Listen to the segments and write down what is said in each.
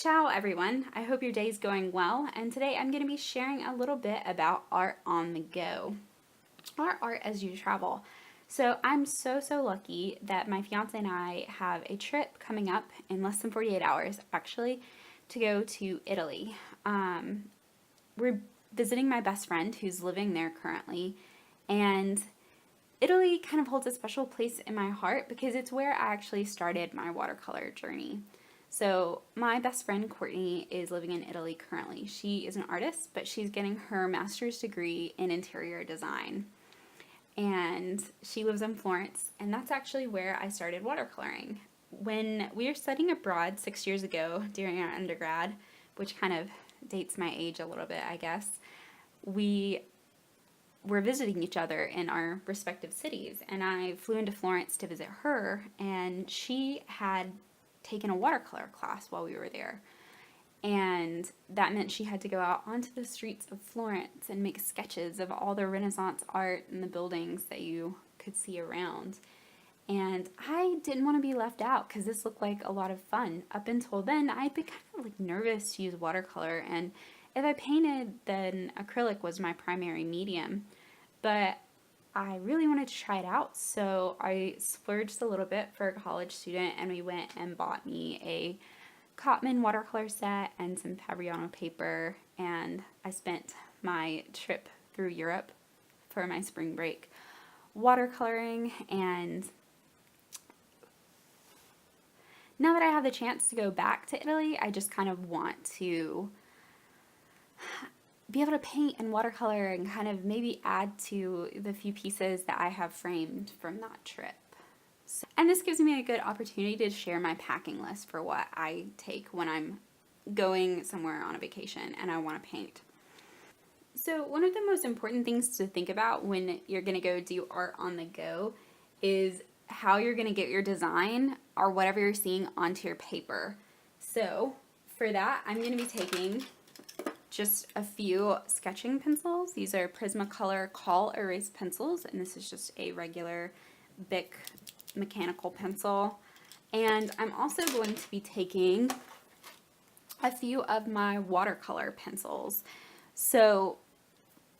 Ciao everyone, I hope your day is going well, and today I'm going to be sharing a little bit about art on the go, or art as you travel. So I'm so lucky that my fiance and I have a trip coming up in less than 48 hours actually to go to Italy. We're visiting my best friend who's living there currently, and Italy kind of holds a special place in my heart because it's where I actually started my watercolor journey. So, my best friend Courtney is living in Italy currently. She is an artist, but she's getting her master's degree in interior design. And she lives in Florence, and that's actually where I started watercoloring. When we were studying abroad 6 years ago during our undergrad, which kind of dates my age a little bit, I guess, we were visiting each other in our respective cities, and I flew into Florence to visit her, and she had taken a watercolor class while we were there. And that meant she had to go out onto the streets of Florence and make sketches of all the Renaissance art and the buildings that you could see around. And I didn't want to be left out because this looked like a lot of fun. Up until then, I'd been kind of like nervous to use watercolor, and if I painted, then acrylic was my primary medium. But I really wanted to try it out, so I splurged a little bit for a college student, and we went and bought me a Cotman watercolor set and some Fabriano paper, and I spent my trip through Europe for my spring break watercoloring. And now that I have the chance to go back to Italy, I just kind of want to be able to paint and watercolor and kind of maybe add to the few pieces that I have framed from that trip. And this gives me a good opportunity to share my packing list for what I take when I'm going somewhere on a vacation and I want to paint. So one of the most important things to think about when you're going to go do art on the go is how you're going to get your design or whatever you're seeing onto your paper. So for that, I'm going to be taking just a few sketching pencils. These are Prismacolor Col Erase pencils, and this is just a regular Bic mechanical pencil. And I'm also going to be taking a few of my watercolor pencils. So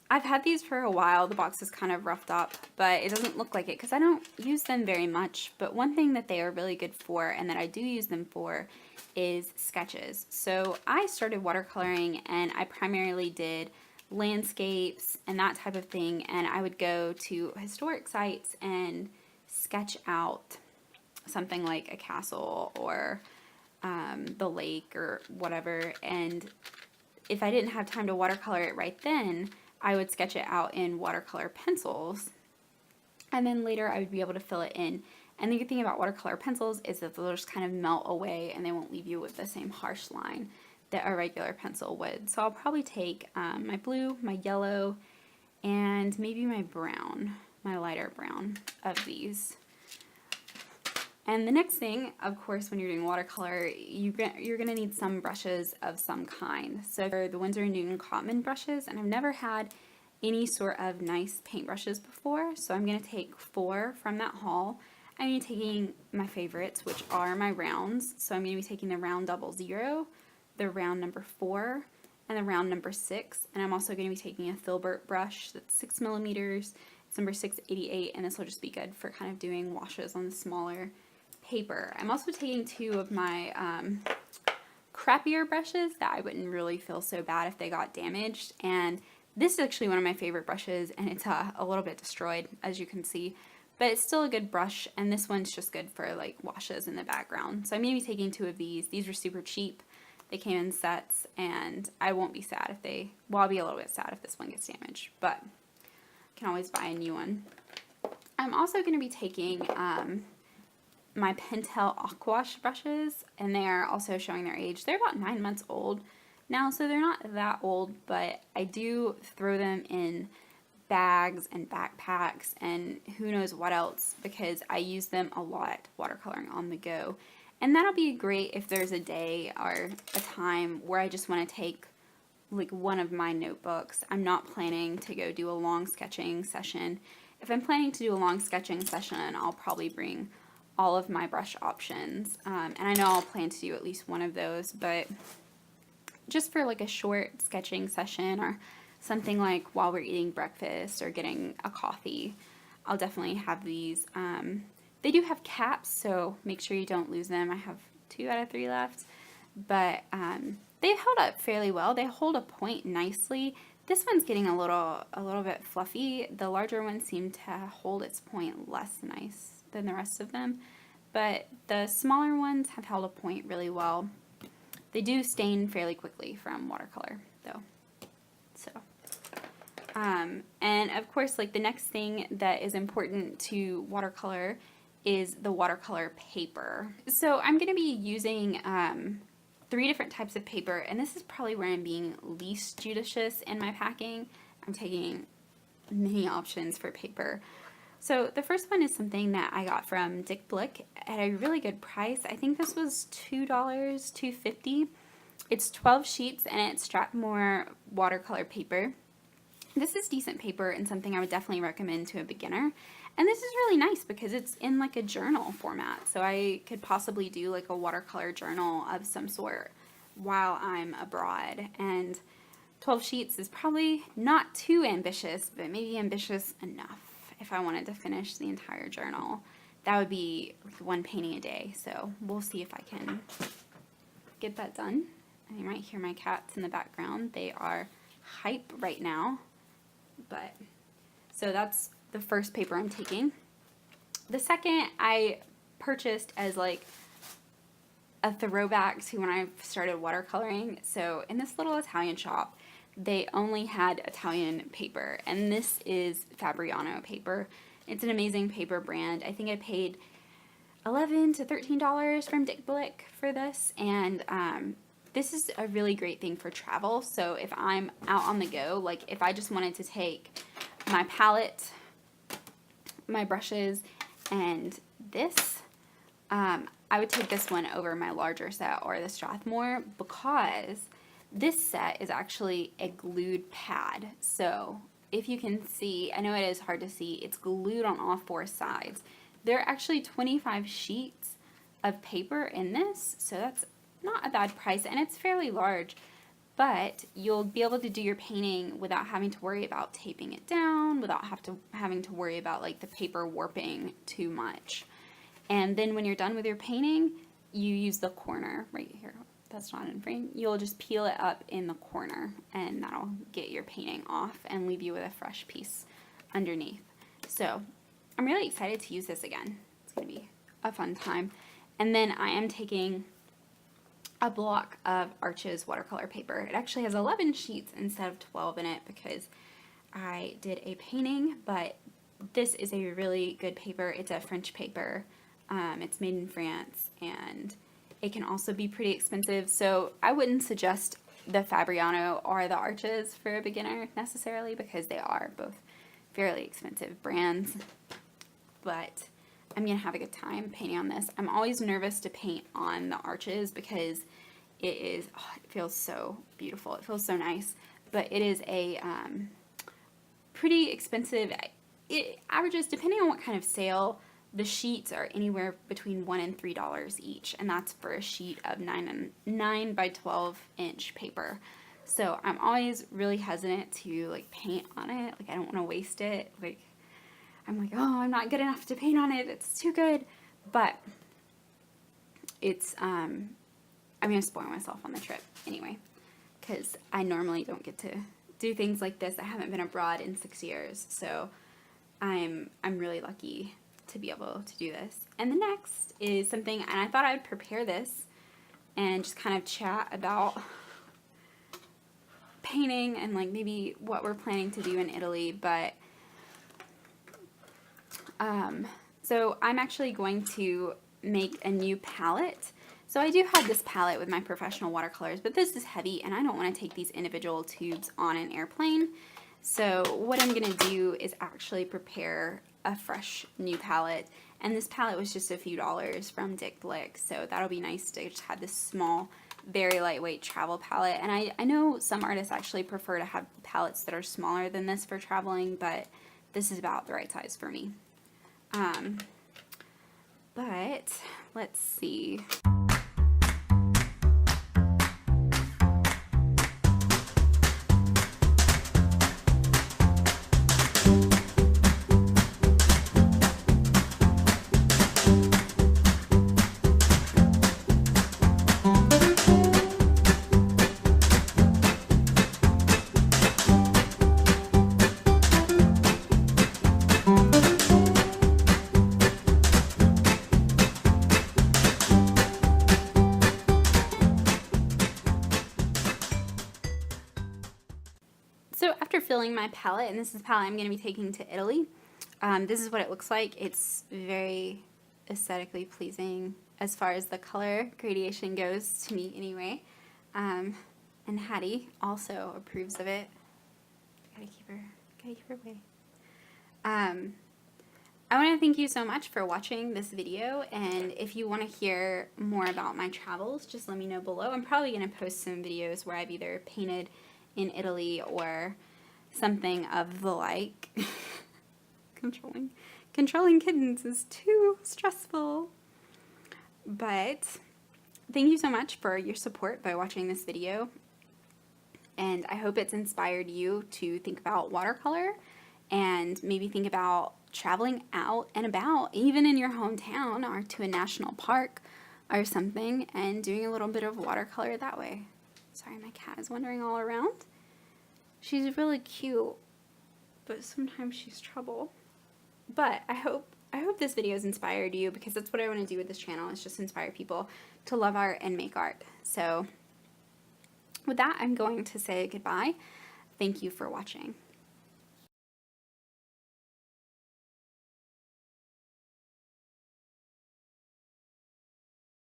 I've had these for a while. The box is kind of roughed up, but it doesn't look like it because I don't use them very much. But one thing that they are really good for, and that I do use them for, is sketches. So I started watercoloring, and I primarily did landscapes and that type of thing, and I would go to historic sites and sketch out something like a castle or the lake or whatever. And if I didn't have time to watercolor it right then, I would sketch it out in watercolor pencils, and then later I would be able to fill it in. And the good thing about watercolor pencils is that they'll just kind of melt away and they won't leave you with the same harsh line that a regular pencil would. So I'll probably take my blue, my yellow, and maybe my brown, my lighter brown of these. And the next thing, of course, when you're doing watercolor, you're going to need some brushes of some kind. So for the Winsor & Newton Cotman brushes, and I've never had any sort of nice paint brushes before, so I'm going to take 4 from that haul. I'm going to be taking my favorites, which are my rounds. So I'm going to be taking the round 00, the round number 4, and the round number 6. And I'm also going to be taking a Filbert brush that's 6 millimeters. It's number 688, and this will just be good for kind of doing washes on the smaller paper. I'm also taking 2 of my crappier brushes that I wouldn't really feel so bad if they got damaged. And this is actually one of my favorite brushes, and it's a little bit destroyed, as you can see. But it's still a good brush, and this one's just good for like washes in the background. So I'm going to be taking 2 of these. These are super cheap. They came in sets, and I won't be sad if they, well, I'll be a little bit sad if this one gets damaged, but I can always buy a new one. I'm also going to be taking my Pentel Aquash brushes, and they are also showing their age. They're about 9 months old now, so they're not that old, but I do throw them in bags and backpacks and who knows what else because I use them a lot watercoloring on the go. And that'll be great if there's a day or a time where I just want to take like one of my notebooks. I'm not planning to go do a long sketching session. If I'm planning to do a long sketching session, I'll probably bring all of my brush options. And I know I'll plan to do at least one of those, but just for like a short sketching session or something like while we're eating breakfast or getting a coffee, I'll definitely have these. They do have caps, so make sure you don't lose them. I have 2 out of 3 left, but they've held up fairly well. They hold a point nicely. This one's getting a little bit fluffy. The larger ones seem to hold its point less nice than the rest of them, but the smaller ones have held a point really well. They do stain fairly quickly from watercolor, though. So, and of course, like the next thing that is important to watercolor is the watercolor paper. So I'm going to be using 3 different types of paper, and this is probably where I'm being least judicious in my packing. I'm taking many options for paper. So the first one is something that I got from Dick Blick at a really good price. I think this was $2, $2.50. It's 12 sheets and it's Strathmore watercolor paper. This is decent paper and something I would definitely recommend to a beginner. And this is really nice because it's in like a journal format. So I could possibly do like a watercolor journal of some sort while I'm abroad. And 12 sheets is probably not too ambitious, but maybe ambitious enough. If I wanted to finish the entire journal, that would be like 1 painting a day. So we'll see if I can get that done. And you might hear my cats in the background. They are hype right now. But so that's the first paper I'm taking. The second I purchased as like a throwback to when I started watercoloring. So in this little Italian shop, they only had Italian paper, and this is Fabriano paper. It's an amazing paper brand. I think I paid $11 to $13 from Dick Blick for this, and this is a really great thing for travel. So if I'm out on the go, like if I just wanted to take my palette, my brushes, and this, I would take this one over my larger set or the Strathmore, because this set is actually a glued pad. So if you can see, I know it is hard to see, it's glued on all 4 sides. There are actually 25 sheets of paper in this, so that's not a bad price, and it's fairly large, but you'll be able to do your painting without having to worry about taping it down, without having to worry about like the paper warping too much. And then when you're done with your painting, you use the corner right here. That's not in frame. You'll just peel it up in the corner, and that'll get your painting off and leave you with a fresh piece underneath. So I'm really excited to use this again. It's going to be a fun time. And then I am taking a block of Arches watercolor paper. It actually has 11 sheets instead of 12 in it because I did a painting, but this is a really good paper. It's a French paper. It's made in France, and it can also be pretty expensive. So I wouldn't suggest the Fabriano or the Arches for a beginner necessarily, because they are both fairly expensive brands. But I'm going to have a good time painting on this. I'm always nervous to paint on the Arches because it feels so beautiful. It feels so nice. But it is a pretty expensive. It averages, depending on what kind of sale, the sheets are anywhere between $1 and $3 each. And that's for a sheet of 9 by 12 inch paper. So I'm always really hesitant to like paint on it. Like I don't want to waste it. Like I'm like, oh, I'm not good enough to paint on it. It's too good. But it's, I'm going to spoil myself on the trip anyway, because I normally don't get to do things like this. I haven't been abroad in 6 years, so I'm really lucky to be able to do this. And the next is something, and I thought I would prepare this and just kind of chat about painting and like maybe what we're planning to do in Italy, but so I'm actually going to make a new palette. So I do have this palette with my professional watercolors, but this is heavy and I don't want to take these individual tubes on an airplane. So what I'm going to do is actually prepare a fresh new palette. And this palette was just a few dollars from Dick Blick, so that'll be nice to just have this small, very lightweight travel palette. And I know some artists actually prefer to have palettes that are smaller than this for traveling, but this is about the right size for me. But let's see. So after filling my palette, and this is the palette I'm going to be taking to Italy, this is what it looks like. It's very aesthetically pleasing as far as the color gradation goes, to me anyway. And Hattie also approves of it. Gotta keep her away. I want to thank you so much for watching this video, and if you want to hear more about my travels, just let me know below. I'm probably going to post some videos where I've either painted in Italy or something of the like. Controlling kittens is too stressful. But thank you so much for your support by watching this video, and I hope it's inspired you to think about watercolor and maybe think about traveling out and about, even in your hometown or to a national park or something, and doing a little bit of watercolor that way. Sorry, my cat is wandering all around. She's really cute, but sometimes she's trouble. But I hope this video has inspired you, because that's what I want to do with this channel, is just inspire people to love art and make art. So with that, I'm going to say goodbye. Thank you for watching.